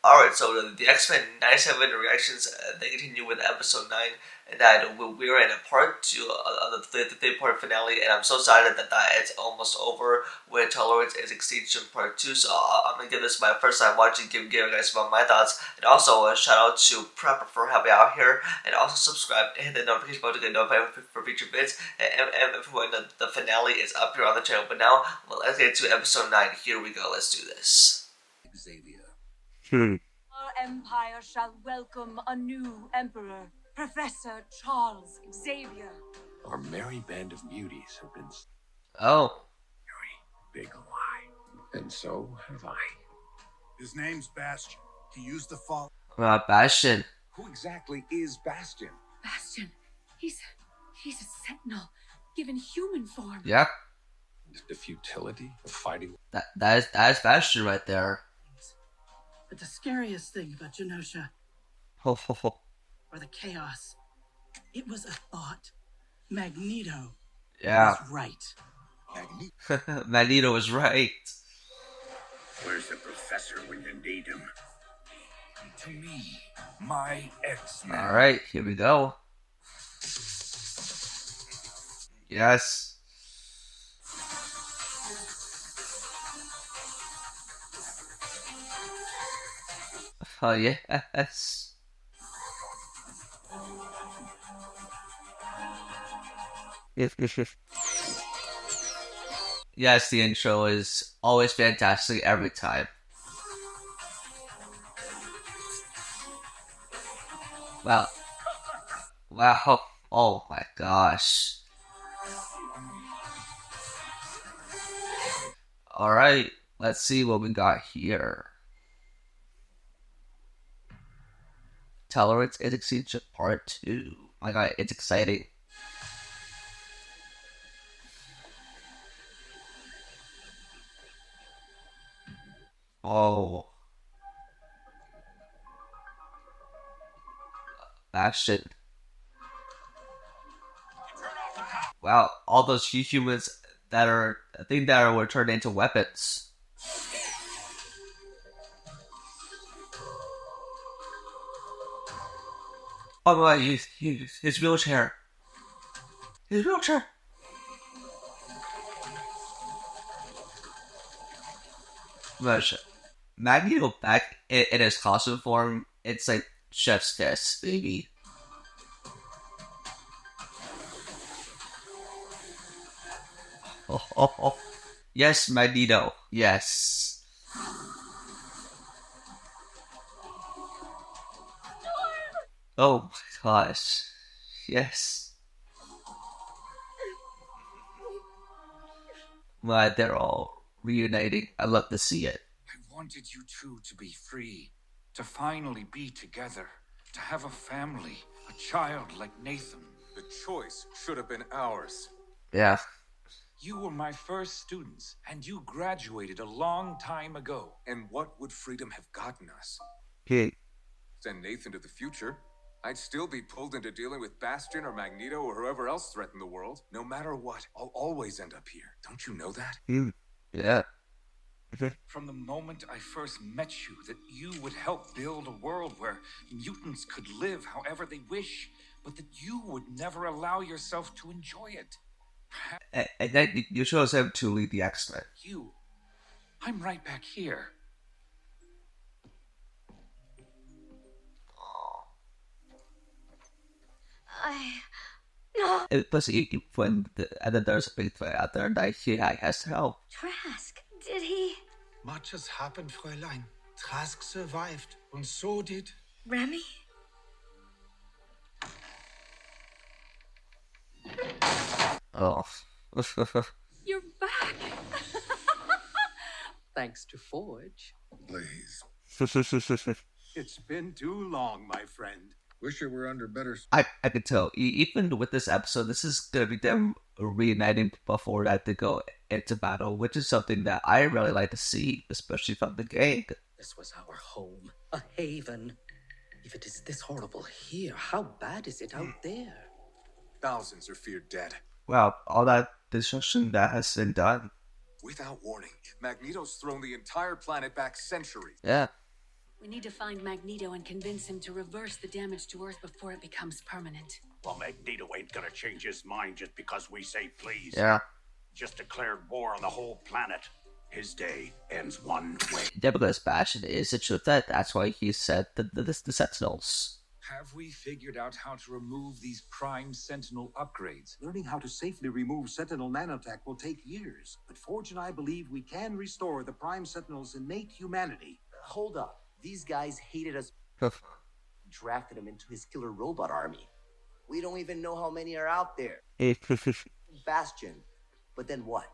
Alright, so the X-Men 97 reactions, they continue with episode 9, and that we're in a part 2 of the third part finale, and I'm so excited that it's almost over with Tolerance is Extinction part 2, so I'm gonna give this my first time watching, give you guys my thoughts, and also a shout out to Prepper for helping out here, and also subscribe and hit the notification bell to get notified for future vids, and when the finale is up here on the channel. But now, let's get to episode 9, here we go, let's do this. Xavier. Our empire shall welcome a new emperor, Professor Charles Xavier. Our merry band of beauties have been Oh. very big lie. And so have I. His name's Bastion. He used to fall. Bastion. Who exactly is Bastion? Bastion, he's a sentinel, given human form. Yep. The futility of fighting. That is Bastion right there. But the scariest thing about Genosha, or the chaos, it was a thought. Magneto was right. Magneto was right. Where's the professor when you need him? To me, my X-Men. Alright, here we go. Yes. Oh, yes. Yes, the intro is always fantastic every time. Wow. Wow. Oh my gosh. Alright, let's see what we got here. Tolerance is Extinction Part 2. My god, it's exciting. Oh. Bastion. Wow, all those humans that are, I think that were turned into weapons. Oh my, his wheelchair. His wheelchair. But Magneto back in his costume form, it's like chef's kiss, baby. Oh. Yes, Magneto. Yes. Oh my gosh. Yes. But they're all reuniting. I love to see it. I wanted you two to be free, to finally be together, to have a family, a child like Nathan. The choice should have been ours. Yeah. You were my first students, and you graduated a long time ago. And what would freedom have gotten us? Okay. Send Nathan to the future. I'd still be pulled into dealing with Bastion or Magneto or whoever else threatened the world. No matter what, I'll always end up here. Don't you know that? Yeah. From the moment I first met you, that you would help build a world where mutants could live however they wish, but that you would never allow yourself to enjoy it. And then you chose him to lead the X-Men. I'm right back here. Plus, when and then there's a big threat out there that he has to help. Trask, did he? Much has happened, Fräulein. Trask survived, and so did... Remy? Oh. You're back! Thanks to Forge. Please. It's been too long, my friend. Wish you were under better... I could tell, even with this episode, this is going to be them reuniting before that they go into battle, which is something that I really like to see, especially from the gang. This was our home, a haven. If it is this horrible here, how bad is it out there? Thousands are feared dead. Wow, all that destruction that has been done. Without warning, Magneto's thrown the entire planet back centuries. Yeah. We need to find Magneto and convince him to reverse the damage to Earth before it becomes permanent. Well, Magneto ain't gonna change his mind just because we say please. Yeah. Just declared war on the whole planet. His day ends one way. Yeah, because Bastion is the truth. That's why he said the Sentinels. Have we figured out how to remove these Prime Sentinel upgrades? Learning how to safely remove Sentinel nanotech will take years, but Forge and I believe we can restore the Prime Sentinel's innate humanity. Hold up. These guys hated us. Drafted them into his killer robot army. We don't even know how many are out there. Bastion. But then what?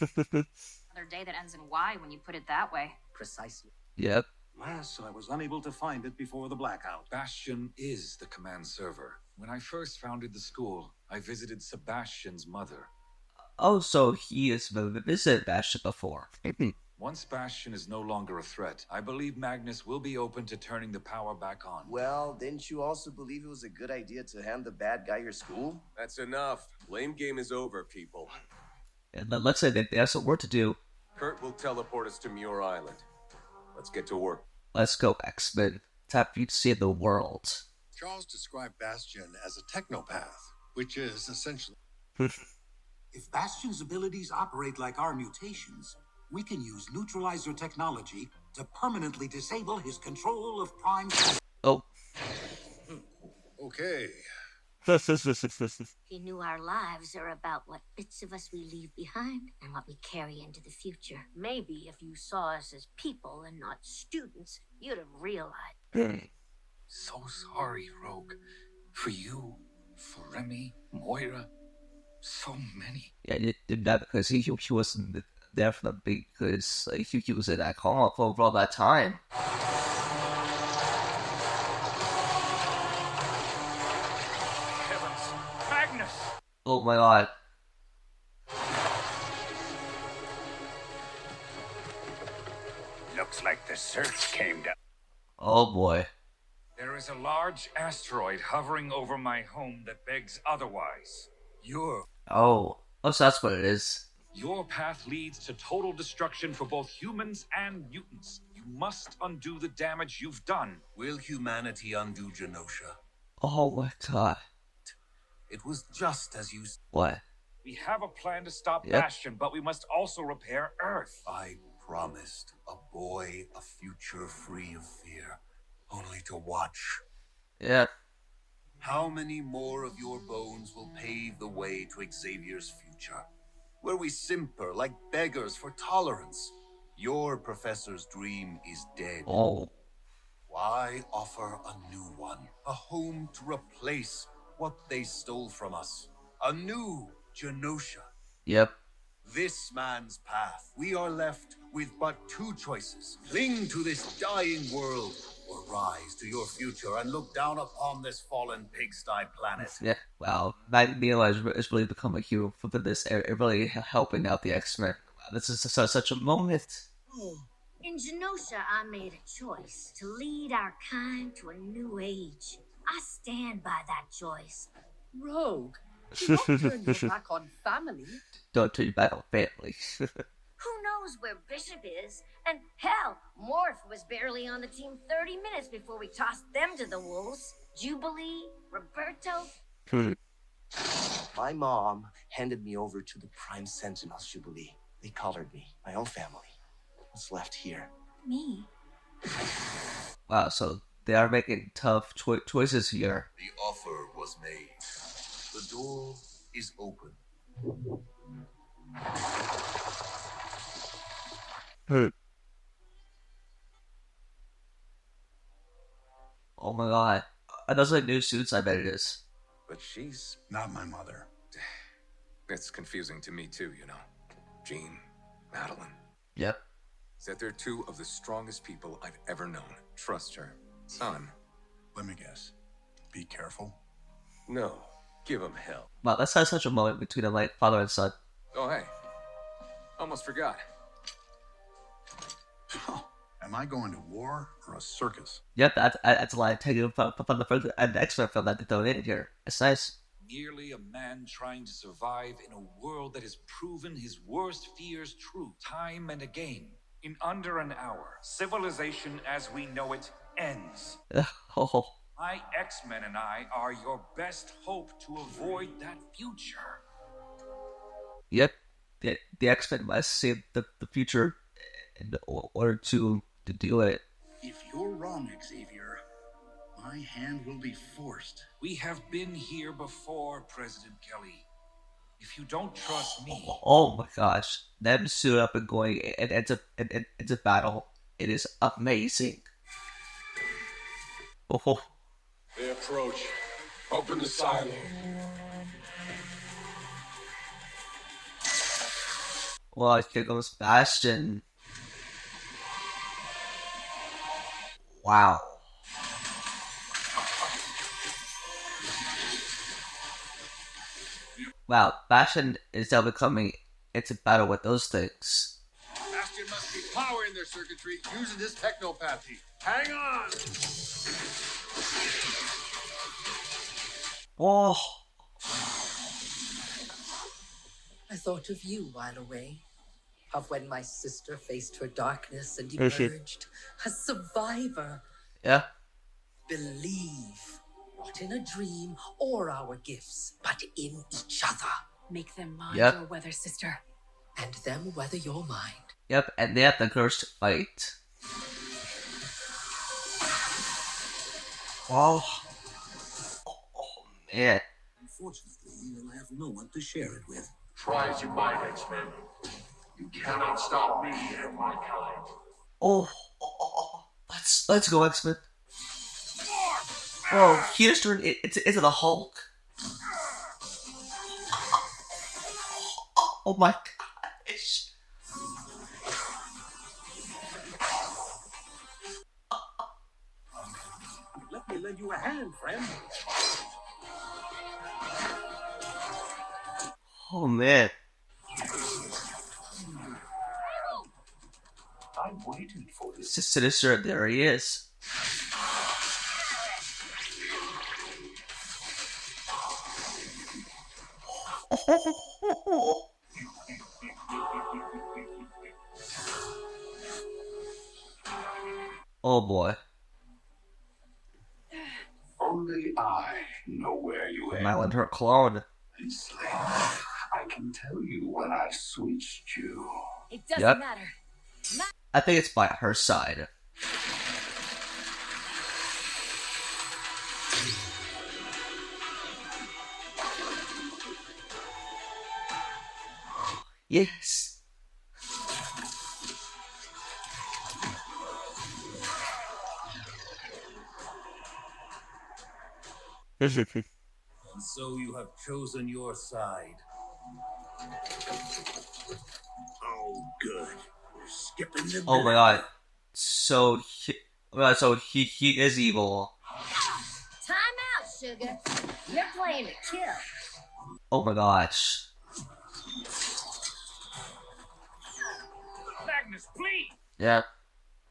Another day that ends in Y when you put it that way. Precisely. Yep. Alas, I was unable to find it before the blackout. Bastion is the command server. When I first founded the school, I visited Sebastian's mother. Oh, so he has visited Bastion before. Once Bastion is no longer a threat, I believe Magnus will be open to turning the power back on. Well, didn't you also believe it was a good idea to hand the bad guy your school? That's enough. Blame game is over, people. And let's say that they have some work to do. Kurt will teleport us to Muir Island. Let's get to work. Let's go, XMen. Time for you to see the world. Charles described Bastion as a technopath, which is essentially... If Bastion's abilities operate like our mutations, we can use neutralizer technology to permanently disable his control of Prime... Oh. Okay. He knew our lives are about what bits of us we leave behind and what we carry into the future. Maybe if you saw us as people and not students, you'd have realized. So sorry, Rogue. For you, for Remy, Moira, so many. Yeah, he did that because he wasn't there for them because he was in that coma for all that time. Oh my god. Looks like the search came down. Oh boy. There is a large asteroid hovering over my home that begs otherwise. Oh, so that's what it is. Your path leads to total destruction for both humans and mutants. You must undo the damage you've done. Will humanity undo Genosha? Oh my god. It was just as you... What? We have a plan to stop Bastion, but we must also repair Earth. I promised a boy a future free of fear, only to watch. Yeah. How many more of your bones will pave the way to Xavier's future? Where we simper like beggars for tolerance. Your professor's dream is dead. Oh. Why offer a new one? A home to replace what they stole from us. A new Genosha. Yep. This man's path. We are left with but two choices. Cling to this dying world, or rise to your future and look down upon this fallen pigsty planet. Yeah, wow. Magneto has really become a hero for this, really helping out the X-Men. Wow, this is such a moment. In Genosha, I made a choice to lead our kind to a new age. I stand by that choice. Rogue, don't turn your back on family. Don't turn your back on family. Who knows where Bishop is? And hell, Morph was barely on the team 30 minutes before we tossed them to the wolves. Jubilee, Roberto. My mom handed me over to the Prime Sentinels, Jubilee. They collared me, my own family. What's left here? Me? Wow, so they are making tough choices here. The offer was made. The door is open. Oh my god. Are those like new suits? I bet it is. But she's not my mother. It's confusing to me too, you know. Jean, Madeline. Yep. Said they're two of the strongest people I've ever known. Trust her. Son. Let me guess. Be careful. No. Give him hell. Wow, let's have such a moment between a like father and son. Oh hey. Almost forgot. Am I going to war or a circus? Yep, that's a line taken from the first and X-Men film that they donated here. It's nice. Merely a man trying to survive in a world that has proven his worst fears true time and again. In under an hour, civilization as we know it ends. Oh. My X-Men and I are your best hope to avoid that future. Yep, the X-Men must save the future in order to do it. If you're wrong, Xavier, my hand will be forced. We have been here before, President Kelly. If you don't trust me... Oh my gosh. Them suit up and going, and it's a battle. It is amazing. Oh. They approach. Open the silo. Well, here goes Bastion. Wow. Wow, Bastion is now becoming into battle with those things. Bastion must be powering their circuitry using his technopathy. Hang on! Oh. I thought of you while away, of when my sister faced her darkness and emerged a survivor. Yeah. Believe, not in a dream or our gifts, but in each other. Make them mind Yep. your weather, sister. And them weather your mind. Yep, and they have the courage to fight. Oh. Oh man. Unfortunately, I have no one to share it with. Try as you might, X-Men. You cannot stop me and my kind. Oh. Let's go, X-Men. Oh, he just turned into the Hulk. Oh my gosh. Let me lend you a hand, friend. Oh man. I waited for this. It's Sinister, there he is. Oh boy. Only I know where you Might are. let her clone. I can tell you when I switched you. It doesn't Yep. matter. I think it's by her side. Yes. And so you have chosen your side. Oh, good. We're skipping the Oh my god. So he is evil. Time out, sugar. You're playing to kill. Oh my gosh. Magnus, please! Yeah.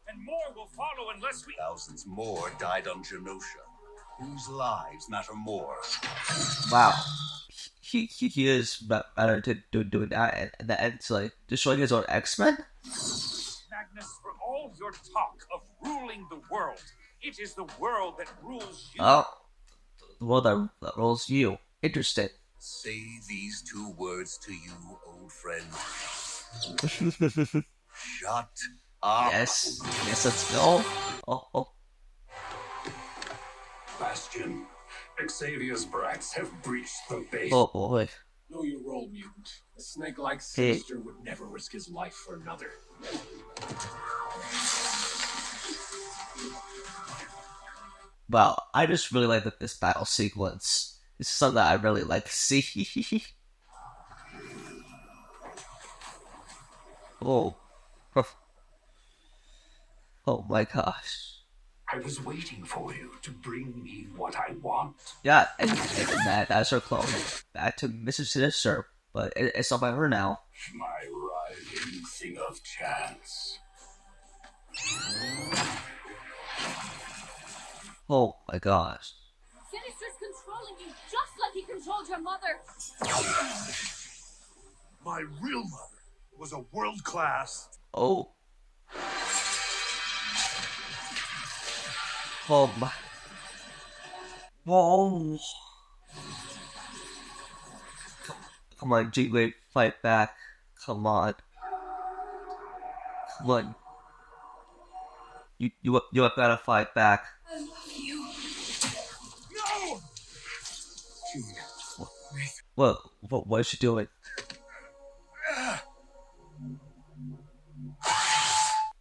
And more will follow unless we... Thousands more died on Genosha. Whose lives matter more? Wow. He is better to doing that, and it's like destroying his own X-Men? Magnus, for all your talk of ruling the world, it is the world that rules you. Oh. The world that rules you. Interesting. Say these two words to you, old friend. Shut up. Yes. Yes, let's go. Oh. Bastion, Xavier's brats have breached the base. Oh boy. Know your role, mutant. A snake like Hey. Sinister would never risk his life for another. Wow, I just really like this battle sequence. This is something that I really like to see. Oh. Oh my gosh. I was waiting for you to bring me what I want. Yeah, and that's her clone. Back to Mrs. Sinister, but it's not by her now. My writhing thing of chance. Oh my gosh. Sinister's controlling you just like he controlled your mother. My real mother was a world-class. Oh. Oh my. Whoa. Come on, Jean-Grey, fight back. Come on. Come on. You have gotta fight back. I love you. No! What is she doing?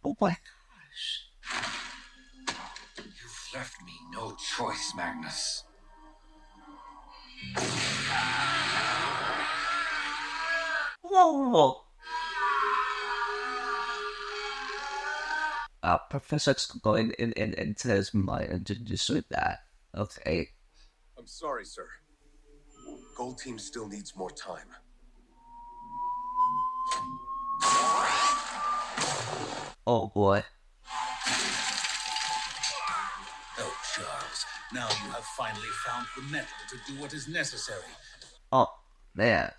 Oh my gosh. You've left me no choice, Magnus. Whoa. Professor X going into his mind and just doing that. Okay. I'm sorry, sir. Gold Team still needs more time. Oh boy. Oh, Charles, now you have finally found the metal to do what is necessary. Oh, man.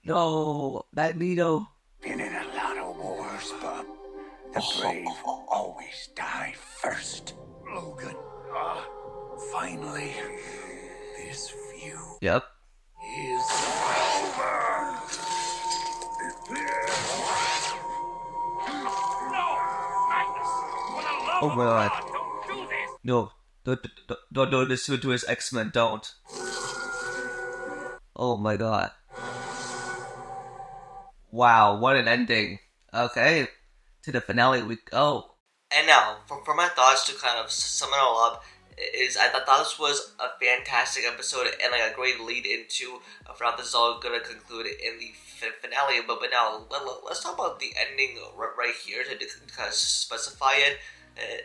No, Magneto. Been in a lot of wars, bub. The brave always die first. Logan, finally, this view Yep. is over. Oh my god. No. Don't do this to his X-Men, don't. Oh my god. Wow, what an ending. Okay, to the finale we go. And now, for my thoughts to kind of sum it all up, is I thought this was a fantastic episode and like a great lead into how this is all gonna conclude in the finale. But now let's talk about the ending right here to kind of specify it.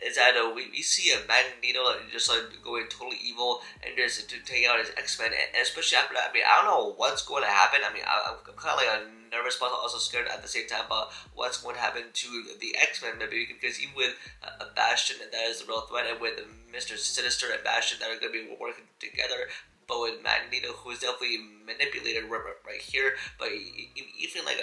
Is that we see a Magneto just like going totally evil and just to take out his X-Men, and especially after that, I mean, I don't know what's going to happen. I mean, I'm kind of like nervous but also scared at the same time about what's going to happen to the X-Men, maybe because even with Bastion, that is the real threat, and with Mr. Sinister and Bastion that are going to be working together, but with Magneto, who is definitely manipulated right here, but even like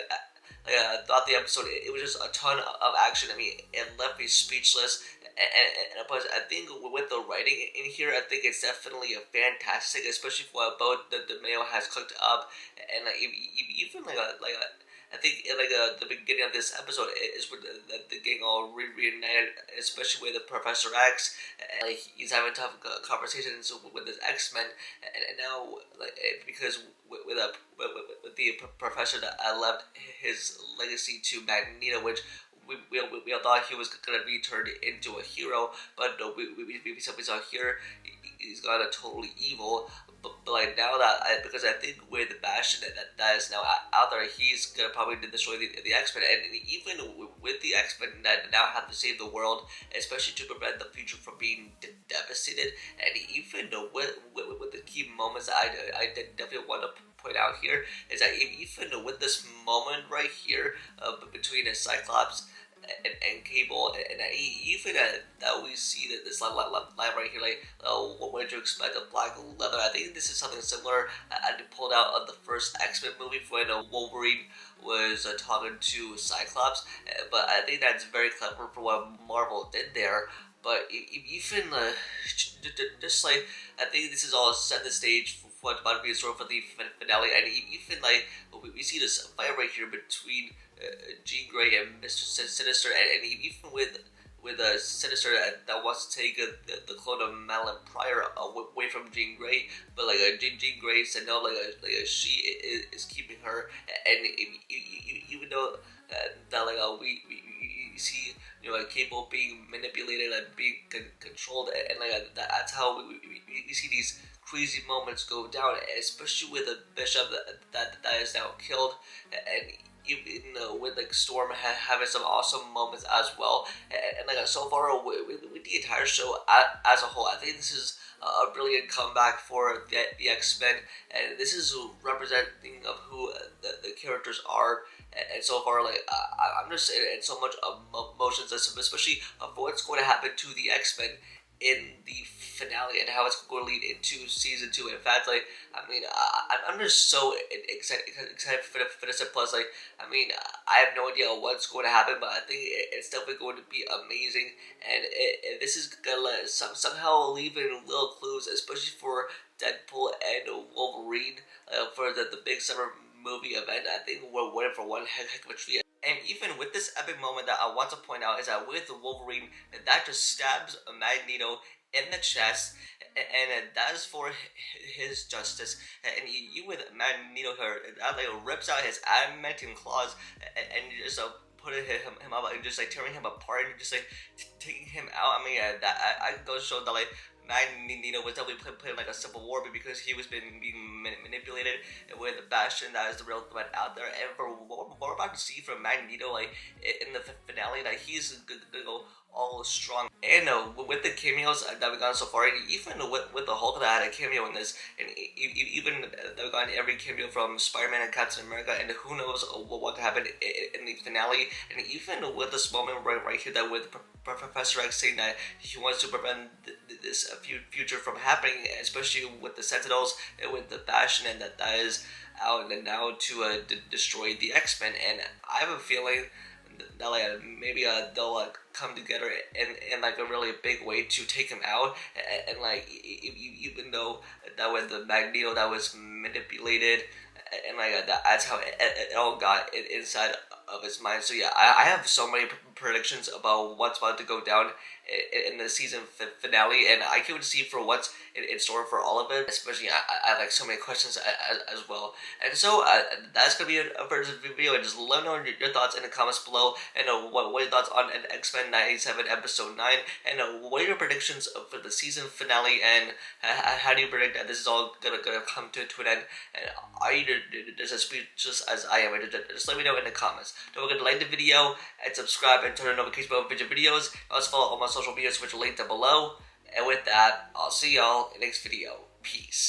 throughout the episode, it was just a ton of action. I mean, it left me speechless. And plus, I think with the writing in here, I think it's definitely a fantastic, especially for about the Mayo has cooked up, and like even I think the beginning of this episode is where the gang all reunited, especially with the Professor X, and like he's having tough conversations with his X-Men, and now like because with the professor that left his legacy to Magneto, which we all thought he was gonna be turned into a hero, but no, we simply saw here he's gone totally evil. But like now that because I think with Bastion that is now out there, he's gonna probably destroy the X-Men, and even with the X-Men that now have to save the world, especially to prevent the future from being devastated, and even with the key moments that I definitely want to point out here is that even with this moment right here between a Cyclops and Cable, and even that we see that this line right here, like what did you expect of Black Leather? I think this is something similar I pulled out of the first X-Men movie when Wolverine was talking to Cyclops, but I think that's very clever for what Marvel did there. But even just like I think this is all set the stage for what's about to be in store for the finale, and even like we see this fight right here between Jean Grey and Mr. Sinister, and even with Sinister that wants to take the clone of Madeline Pryor away from Jean Grey, but like Jean Grey said no, she is keeping her, and even though that we see Cable being manipulated and being controlled, and like that's how we see these crazy moments go down, especially with a Bishop that is now killed, and even with like Storm having some awesome moments as well, and like so far with the entire show as a whole, I think this is a brilliant comeback for the X-Men, and this is representing of who the characters are, and so far like I'm just in so much emotions, especially for what's going to happen to the X-Men in the finale and how it's going to lead into season 2. In fact, like, I mean, I'm just so excited for this. Plus, like, I mean, I have no idea what's going to happen, but I think it's definitely going to be amazing, and this is gonna somehow leave in little clues, especially for Deadpool and Wolverine for the big summer movie event. I think we're waiting for one heck of a treat. And even with this epic moment that I want to point out is that with Wolverine, that just stabs Magneto in the chest, and that is for his justice. And you with Magneto here, that like rips out his adamantium claws and just putting him up and just like tearing him apart and just like taking him out. I mean, that I go to show that like Magneto was definitely playing like a civil war, because he was being manipulated with Bastion. That is the real threat out there. And for what we're about to see from Magneto, like in the finale, that he's gonna go all strong. And with the cameos that we've gotten so far, and even with the Hulk that had a cameo in this, and even that we've gotten every cameo from Spider-Man and Captain America, and who knows what could happen in the finale, and even with this moment right here, that with Professor X saying that he wants to prevent this future from happening, especially with the Sentinels and with the Bastion, and that is out and now to destroy the X-Men. And I have a feeling that like maybe they'll like come together in like a really big way to take him out, and like even though that with the Magneto that was manipulated, and like that's how it all got inside of his mind. So yeah, I have so many predictions about what's about to go down in the season finale, and I can't wait to see for what's in store for all of it. Especially, I have like so many questions as well. And so that's gonna be it for this video. And just let me know your thoughts in the comments below, and what are your thoughts on X-Men 97 episode 9, and what are your predictions for the season finale, and how do you predict that this is all gonna come to an end? And are you just as speechless as I am? Just let me know in the comments. Don't forget to like the video and subscribe and turn on notifications for future videos. Also follow all my social medias, which are linked down below. And with that, I'll see y'all in the next video. Peace.